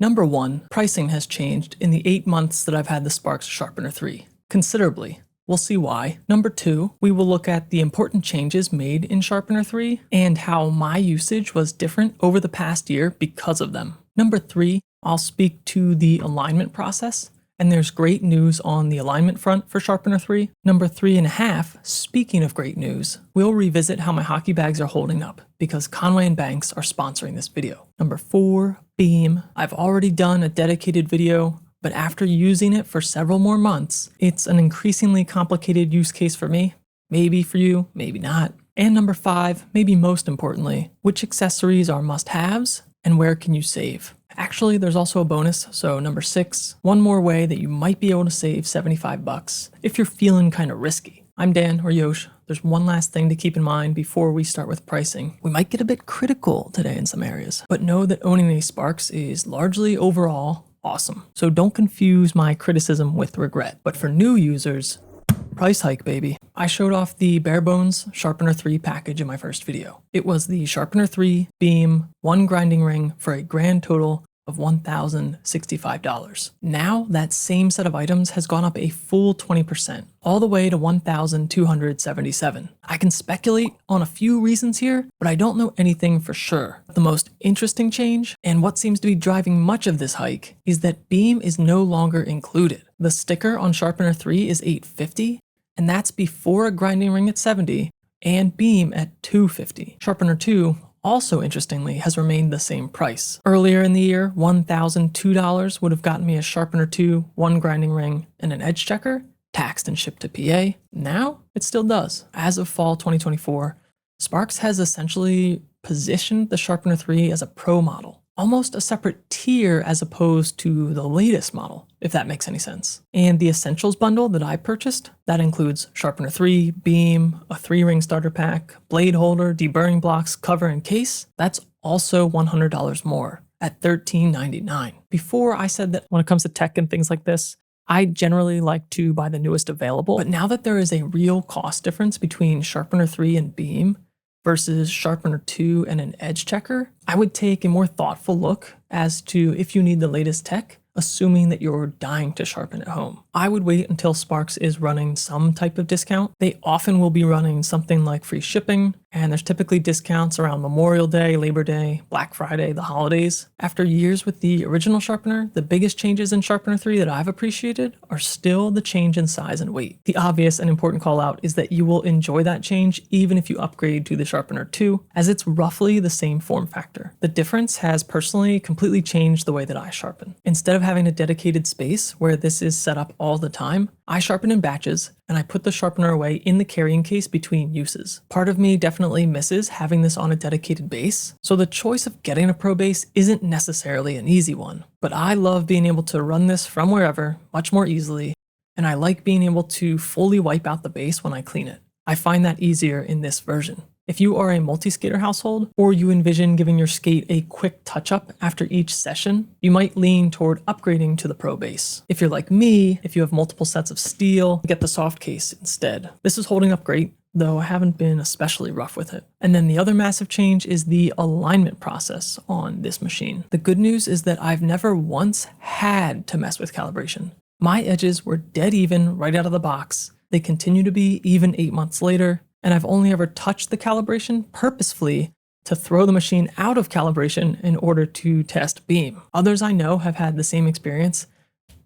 Number 1, pricing has changed in the 8 months that I've had the Sparx Sharpener 3. Considerably. We'll see why. Number 2, we will look at the important changes made in Sharpener 3 and how my usage was different over the past year because of them. Number 3, I'll speak to the alignment process, and there's great news on the alignment front for Sharpener 3. Number 3.5, speaking of great news, we'll revisit how my hockey bags are holding up because Conway and Banks are sponsoring this video. Number 4, beam. I've already done a dedicated video, but after using it for several more months, it's an increasingly complicated use case for me. Maybe for you, maybe not. And number 5, maybe most importantly, which accessories are must-haves and where can you save? Actually, there's also a bonus, so number 6, one more way that you might be able to save $75 if you're feeling kind of risky. I'm Dan, or Yosh. There's one last thing to keep in mind before we start with pricing. We might get a bit critical today in some areas, but know that owning a Sparx is largely overall awesome. So don't confuse my criticism with regret. But for new users, price hike, baby. I showed off the bare bones Sharpener 3 package in my first video. It was the Sharpener 3, beam, 1 grinding ring for a grand total of $1,065. Now that same set of items has gone up a full 20%, all the way to $1,277. I can speculate on a few reasons here, but I don't know anything for sure. The most interesting change, and what seems to be driving much of this hike, is that beam is no longer included. The sticker on Sharpener 3 is $850, and that's before a grinding ring at $70 and beam at $250. Sharpener 2 also interestingly has remained the same price. Earlier in the year, $1,002 would have gotten me a Sharpener 2, 1 grinding ring, and an edge checker, taxed and shipped to PA. Now, it still does. As of fall 2024, Sparx has essentially positioned the Sharpener 3 as a pro model, almost a separate tier as opposed to the latest model, if that makes any sense. And the Essentials bundle that I purchased, that includes Sharpener 3, beam, a 3-ring starter pack, blade holder, deburring blocks, cover, and case, that's also $100 more at $13.99. Before I said that when it comes to tech and things like this, I generally like to buy the newest available, but now that there is a real cost difference between Sharpener 3 and beam versus Sharpener 2 and an edge checker, I would take a more thoughtful look as to if you need the latest tech, assuming that you're dying to sharpen at home. I would wait until Sparx is running some type of discount. They often will be running something like free shipping, and there's typically discounts around Memorial Day, Labor Day, Black Friday, the holidays. After years with the original sharpener, the biggest changes in Sharpener 3 that I've appreciated are still the change in size and weight. The obvious and important call out is that you will enjoy that change even if you upgrade to the Sharpener 2, as it's roughly the same form factor. The difference has personally completely changed the way that I sharpen. Instead of having a dedicated space where this is set up all the time, I sharpen in batches, and I put the sharpener away in the carrying case between uses. Part of me definitely misses having this on a dedicated base, so the choice of getting a pro base isn't necessarily an easy one. But I love being able to run this from wherever much more easily, and I like being able to fully wipe out the base when I clean it. I find that easier in this version. If you are a multi-skater household, or you envision giving your skate a quick touch-up after each session, you might lean toward upgrading to the pro base. If you're like me, if you have multiple sets of steel, get the soft case instead. This is holding up great, though I haven't been especially rough with it. And then the other massive change is the alignment process on this machine. The good news is that I've never once had to mess with calibration. My edges were dead even right out of the box. They continue to be even 8 months later, and I've only ever touched the calibration purposefully to throw the machine out of calibration in order to test beam. Others I know have had the same experience,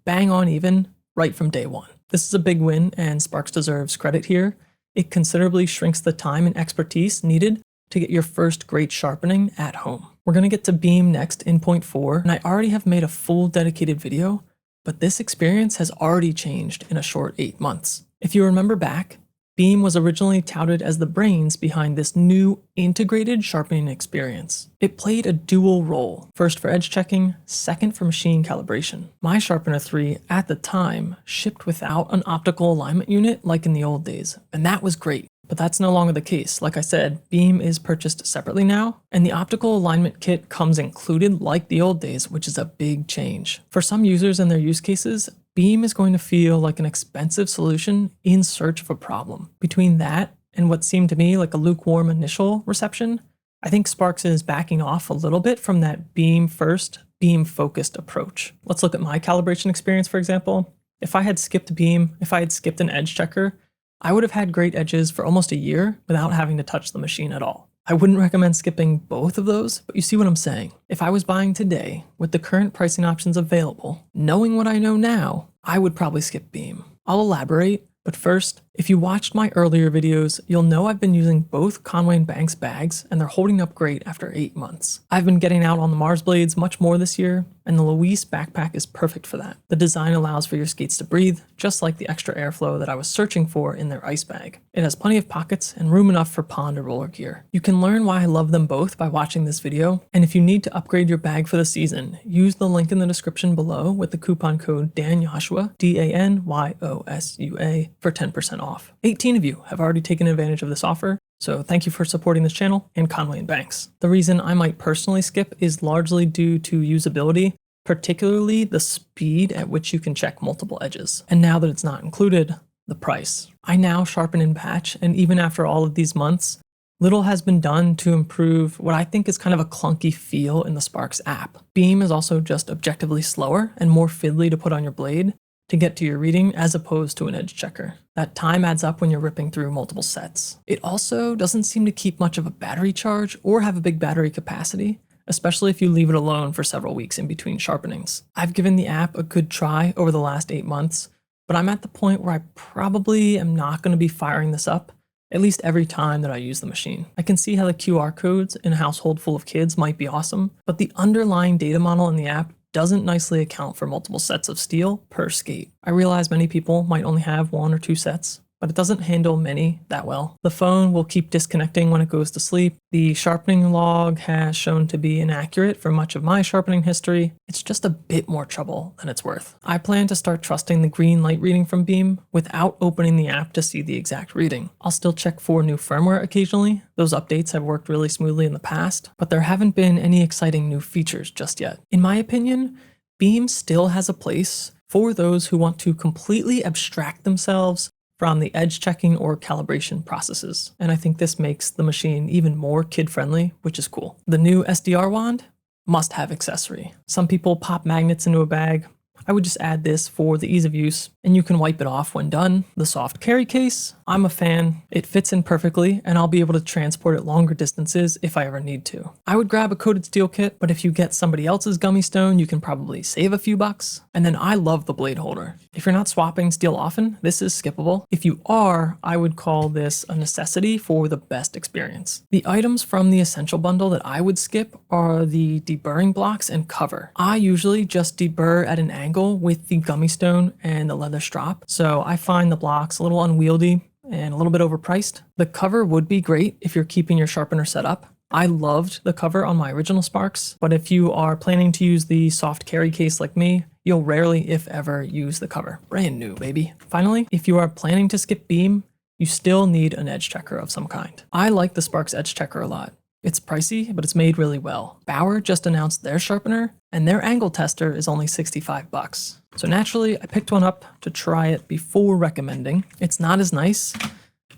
bang on even, right from day one. This is a big win, and Sparx deserves credit here. It considerably shrinks the time and expertise needed to get your first great sharpening at home. We're gonna get to beam next in point 4, and I already have made a full dedicated video, but this experience has already changed in a short 8 months. If you remember back, beam was originally touted as the brains behind this new integrated sharpening experience. It played a dual role, first for edge checking, second for machine calibration. My Sharpener 3 at the time shipped without an optical alignment unit like in the old days, and that was great. But that's no longer the case. Like I said, beam is purchased separately now, and the optical alignment kit comes included like the old days, which is a big change. For some users and their use cases, beam is going to feel like an expensive solution in search of a problem. Between that and what seemed to me like a lukewarm initial reception, I think Sparx is backing off a little bit from that beam first, beam-focused approach. Let's look at my calibration experience, for example. If I had skipped beam, if I had skipped an edge checker, I would have had great edges for almost a year without having to touch the machine at all. I wouldn't recommend skipping both of those, but you see what I'm saying. If I was buying today with the current pricing options available, knowing what I know now, I would probably skip beam. I'll elaborate, but first, if you watched my earlier videos, you'll know I've been using both Conway & Banks bags, and they're holding up great after 8 months. I've been getting out on the Mars blades much more this year, and the Luis backpack is perfect for that. The design allows for your skates to breathe, just like the extra airflow that I was searching for in their ice bag. It has plenty of pockets and room enough for pond or roller gear. You can learn why I love them both by watching this video, and if you need to upgrade your bag for the season, use the link in the description below with the coupon code DANYOSHUA, DANYOSUA, for 10% off. 18 of you have already taken advantage of this offer, so thank you for supporting this channel and Conway & Banks. The reason I might personally skip is largely due to usability, particularly the speed at which you can check multiple edges. And now that it's not included, the price. I now sharpen in batch, and even after all of these months, little has been done to improve what I think is kind of a clunky feel in the Sparx app. Beam is also just objectively slower and more fiddly to put on your blade to get to your reading as opposed to an edge checker. That time adds up when you're ripping through multiple sets. It also doesn't seem to keep much of a battery charge or have a big battery capacity, especially if you leave it alone for several weeks in between sharpenings. I've given the app a good try over the last 8 months, but I'm at the point where I probably am not going to be firing this up at least every time that I use the machine. I can see how the QR codes in a household full of kids might be awesome, but the underlying data model in the app doesn't nicely account for multiple sets of steel per skate. I realize many people might only have 1 or 2 sets, but it doesn't handle many that well. The phone will keep disconnecting when it goes to sleep. The sharpening log has shown to be inaccurate for much of my sharpening history. It's just a bit more trouble than it's worth. I plan to start trusting the green light reading from Beam without opening the app to see the exact reading. I'll still check for new firmware occasionally. Those updates have worked really smoothly in the past, but there haven't been any exciting new features just yet. In my opinion, Beam still has a place for those who want to completely abstract themselves from the edge checking or calibration processes. And I think this makes the machine even more kid-friendly, which is cool. The new SDR wand, must-have accessory. Some people pop magnets into a bag. I would just add this for the ease of use, and you can wipe it off when done. The soft carry case, I'm a fan. It fits in perfectly, and I'll be able to transport it longer distances if I ever need to. I would grab a coated steel kit, but if you get somebody else's gummy stone, you can probably save a few bucks. And then I love the blade holder. If you're not swapping steel often, this is skippable. If you are, I would call this a necessity for the best experience. The items from the essential bundle that I would skip are the deburring blocks and cover. I usually just deburr at an angle with the gummy stone and the leather strop, so I find the blocks a little unwieldy and a little bit overpriced. The cover would be great if you're keeping your sharpener set up. I loved the cover on my original Sparx, but if you are planning to use the soft carry case like me, you'll rarely, if ever, use the cover. Brand new, baby. Finally, if you are planning to skip beam, you still need an edge checker of some kind. I like the Sparx Edge Checker a lot. It's pricey, but it's made really well. Bauer just announced their sharpener, and their angle tester is only 65 bucks. So naturally, I picked one up to try it before recommending. It's not as nice,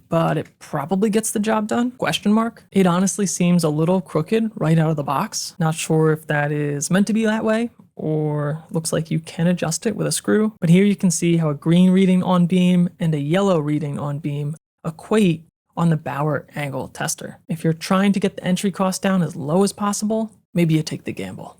but it probably gets the job done? Question mark. It honestly seems a little crooked right out of the box. Not sure if that is meant to be that way, or looks like you can adjust it with a screw. But here you can see how a green reading on beam and a yellow reading on beam equate on the Bauer angle tester. If you're trying to get the entry cost down as low as possible, maybe you take the gamble.